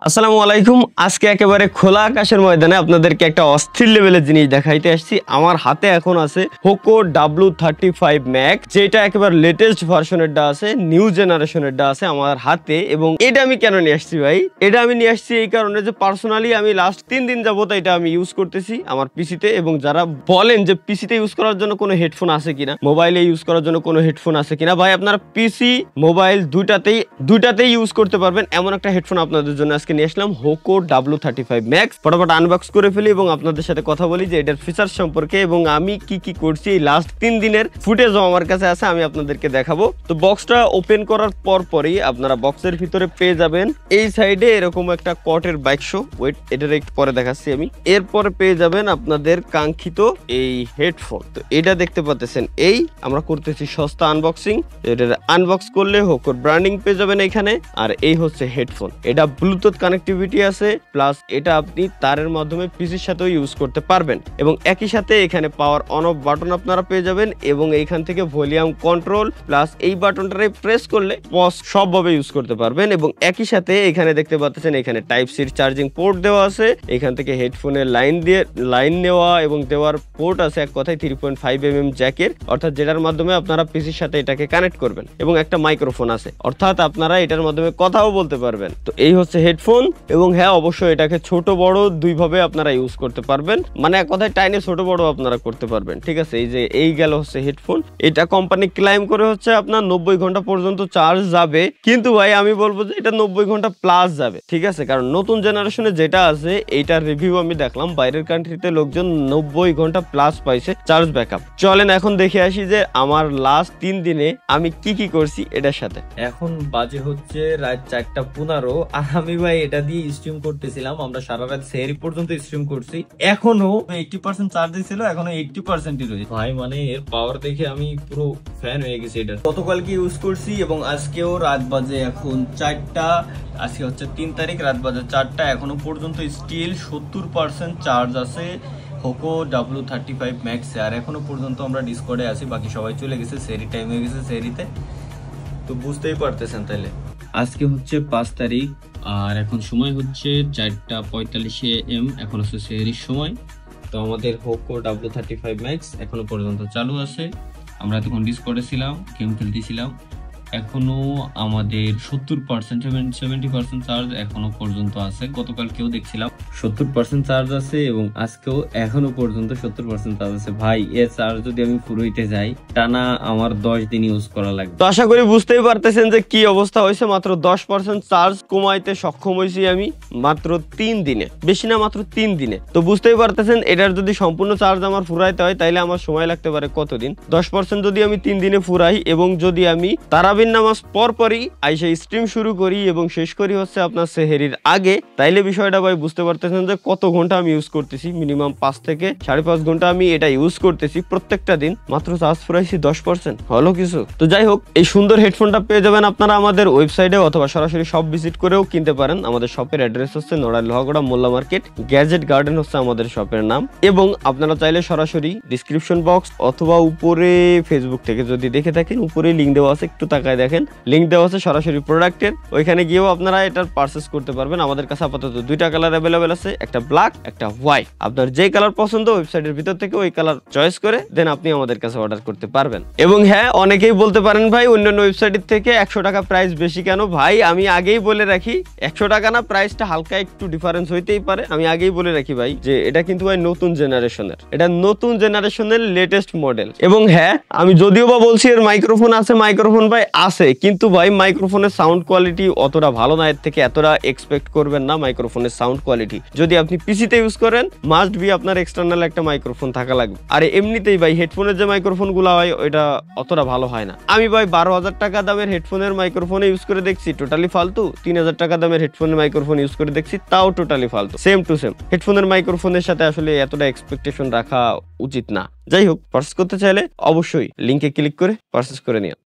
আসসালামু আলাইকুম। আজকে একেবারে খোলা আকাশের ময়দানে আপনাদেরকে একটা অস্থির লেভেলের জিনিস দেখাইতে আসছি। আমার হাতে এখন আছে পোকো W35 ম্যাক্স, যেটা একেবারে লেটেস্ট ভার্সনেরটা আছে, নিউ জেনারেশনেরটা আছে আমার হাতে। এবং এটা আমি কেন নিয়ে আসছি ভাই, এটা আমি নিয়ে আসছি এই কারণে যে পার্সোনালি আমি লাস্ট 3 দিন যাবত এটা আমি ইউজ করতেছি আমার পিসিতে। এবং যারা বলেন যে পিসিতে ইউজ করার জন্য কোনো হেডফোন আছে কিনা, মোবাইলে ইউজ করার জন্য কোনো হেডফোন আছে কিনা, ভাই আপনারা পিসি মোবাইল দুইটাতেই ইউজ করতে পারবেন এমন একটা হেডফোন আপনাদের জন্য আজকে নিয়ে আসলাম, পোকো W35 ম্যাক্স। ফটাফট আনবক্স করে ফেলি এবং আপনাদের সাথে কথা বলি যে এটার ফিচার সম্পর্কে এবং আমি কি করছি। এই লাস্ট 3 দিনের ফুটেজও আমার কাছে আছে, আমি আপনাদেরকে দেখাবো। তো বক্সটা ওপেন করার পরই আপনারা বক্সের ভিতরে পেয়ে যাবেন এই সাইডে এরকম একটা কটের বাক্স, ওয়েট এটার একটু পরে দেখাচ্ছি আমি। এরপরে পেয়ে যাবেন আপনাদের কাঙ্ক্ষিত এই হেডফোন। তো এটা দেখতে পাচ্ছেন, এই আমরা করতেছি সস্তা আনবক্সিং। এটার আনবক্স করলে পোকোর ব্র্যান্ডিং পেয়ে যাবেন এখানে। আর এই হচ্ছে হেডফোন, এটা ব্লুটুথ কানেক্টিভিটি আছে, প্লাস এটা আপনি তারের মাধ্যমে পিসির সাথেও ইউজ করতে পারবেন। এবং একই সাথে এখানে পাওয়ার অন অফ বাটন আপনারা পেয়ে যাবেন এবং এইখান থেকে ভলিউম কন্ট্রোল, প্লাস এই বাটনটারে প্রেস করলে পজ সবভাবে ইউজ করতে পারবেন। এবং একই সাথে এখানে দেখতে পাচ্ছেন এখানে টাইপ সি চার্জিং পোর্ট দেওয়া আছে, এখান থেকে হেডফোনের লাইন নেওয়া এবং দেওয়ার পোর্ট আছে, এক কথায় 3.5mm জ্যাকের, অর্থাৎ যেটার মাধ্যমে আপনারা পিসির সাথে এটাকে কানেক্ট করবেন। এবং একটা মাইক্রোফোন আছে, অর্থাৎ আপনারা এটার মাধ্যমে কথাও বলতে পারবেন। তো এই হচ্ছে হেডফোন। এবং হ্যাঁ, অবশ্যই এটাকে ছোট বড় দুইভাবে আপনারা ইউজ করতে পারবেন, মানে এক কথায় টাইনে ছোট বড় আপনারা করতে পারবেন। ঠিক আছে, এই যে এই গেল হচ্ছে হেডফোন। এটা কোম্পানি ক্লাইম করে হচ্ছে আপনার 90 ঘন্টা পর্যন্ত চার্জ যাবে, কিন্তু ভাই আমি বলবো যে এটা 90 ঘন্টা প্লাস যাবে। ঠিক আছে, কারণ নতুন জেনারেশনে যেটা আছে এইটার রিভিউ আমি দেখলাম, বাইরের কান্ট্রিতে লোকজন 90 ঘন্টা প্লাস পাইছে চার্জ ব্যাকআপ। চলেন এখন দেখে আসি যে আমার লাস্ট 3 দিনে আমি কি করছি এটার সাথে। এখন বাজে হচ্ছে রাত 4:15 আর আমি ভাই এটা দিয়ে স্ট্রিম করতেছিলাম। আমরা সারা রাত সেহরি পর্যন্ত স্ট্রিম করছি। এখনো 80% চার্জ ছিল, এখনো 80%ই রয়েছে ভাই। মানে এর পাওয়ার দেখে আমি পুরো ফ্যান হয়ে গেছি এটা। গতকালকে ইউজ করছি এবং আজকেও রাত বাজে এখন 4টা। আজকে হচ্ছে 3 তারিখ, রাত বাজে 4টা। এখনো পর্যন্ত স্টিল 70% চার্জ আছে পোকো W35 ম্যাক্স। আর এখনো পর্যন্ত আমরা ডিসকর্ডে আছি, বাকি সবাই চলে গেছে, সেহরি টাইম হয়ে গেছে সেহরিতে। তো বুঝতেই পারতেছেন তাইলে। আজকে হচ্ছে 5 তারিখ আর এখন সময় হচ্ছে 4:45 AM। এখন হচ্ছে সেহরির সময়। তো আমাদের পোকো W35 ম্যাক্স এখনো পর্যন্ত চালু আছে। আমরা তখন ডিসকর্ডে ছিলাম, গেম খেলতেছিলাম। এখনো আমাদের 70% চার্জ এখনো পর্যন্ত আছে। গতকালকেও দেখছিলাম 70% চার্জ আছে এবং আজকেও এখনো পর্যন্ত 70% চার্জ আছে। ভাই এর চার্জ যদি আমি ফুরোইতে যাই টানা আমার 10 দিন ইউজ করা লাগবে। তো আশা করি বুঝতেই পারতেছেন যে কি অবস্থা হয়েছে। মাত্র 10% চার্জ কমাইতে সক্ষম হয়েছি আমি মাত্র 3 দিনে, বেশি না মাত্র 3 দিনে। তো বুঝতেই পারতেছেন এটার যদি সম্পূর্ণ চার্জ আমার ফুরাইতে হয় তাইলে আমার সময় লাগতে পারে কতদিন। 10% যদি আমি 3 দিনে ফুরাই এবং যদি আমি তারাবির নামাজ পরই আইসা স্ট্রিম শুরু করি এবং শেষ করি হচ্ছে আপনার সেহরির আগে, তাইলে বিষয়টা ভাই বুঝতে পারতেছেন যে কত ঘন্টা আমি ইউজ করতেছি। মিনিমাম 5 থেকে 5.5 ঘন্টা আমি এটা ইউজ করতেছি প্রত্যেকটা দিন। মাত্র চার্জ ফুরাইছি 10%, হলো কিছু। তো যাই হোক, এই সুন্দর হেডফোনটা পেয়ে যাবেন আপনারা আমাদের ওয়েবসাইটে অথবা সরাসরি শপ ভিজিট করেও কিনতে পারেন। আমাদের শপের অ্যাড্রেস হচ্ছে নড়াইল লোহাগড়া মোল্লা মার্কেট, গ্যাজেট গার্ডেন হচ্ছে আমাদের শপের নাম। এবং আপনারা চাইলে সরাসরি ডিসক্রিপশন বক্স অথবা উপরে ফেসবুক থেকে যদি দেখে থাকেন, উপরে লিঙ্ক দেওয়া আছে, একটু তাকায় দেখেন, লিঙ্ক দেওয়া আছে সরাসরি প্রোডাক্টের। ওইখানে গিয়েও আপনারা এটার পারচেস করতে পারবেন। আমাদের কাছে আপাতত 2টা কালার অ্যাভেলেবেল আছে, একটা ব্ল্যাক, একটা হোয়াইট। আপনার যেই কালার পছন্দ ওয়েবসাইটের ভিতর থেকে ওই কালার চয়েস করে দেন আপনি আমাদের কাছে অর্ডার করতে পারবেন। এবং হ্যাঁ, অনেকেই বলতে পারেন ভাই অন্যান্য ওয়েবসাইটের থেকে 100 টাকা প্রাইস বেশি কেন। ভাই আমি আগেই বলে রাখি, 100 টাকা না, প্রাইসটা হালকা একটু ডিফারেন্স হইতেই পারে। আমি আগেই বলে রাখি ভাই যে এটা কিন্তু ভাই নতুন জেনারেশনের, এটা নতুন জেনারেশনের লেটেস্ট মডেল। এবং হ্যাঁ, আমি যদিও বা বলছি এর মাইক্রোফোন আছে, মাইক্রোফোন ভাই আছে, কিন্তু ভাই মাইক্রোফোনের সাউন্ড কোয়ালিটি অতটা ভালো না। এর থেকে এতটা এক্সপেক্ট করবেন না মাইক্রোফোনের সাউন্ড কোয়ালিটি। যদি আপনি পিসিতে ইউজ করেন মাস্ট বি আপনার এক্সটার্নাল একটা মাইক্রোফোন থাকা লাগবে। আর এমনিতেই ভাই হেডফোনের যে মাইক্রোফোন গুলো হয় ওইটা অতটা ভালো হয় না। আমি ভাই 12,000 টাকা দামের হেডফোনের মাইক্রোফোনে ইউজ করে দেখছি, টোটালি ফালতু। 3,000 টাকা দামের হেডফোনের মাইক্রোফোন ইউজ করে দেখছি, তাও টোটালি ফালতু, সেম টু সেম। হেডফোনের মাইক্রোফোনের সাথে আসলে এতটা এক্সপেকটেশন রাখা উচিত না। যাই হোক, পারচেস করতে চাইলে অবশ্যই লিঙ্কে ক্লিক করে পারচেস করে নিন।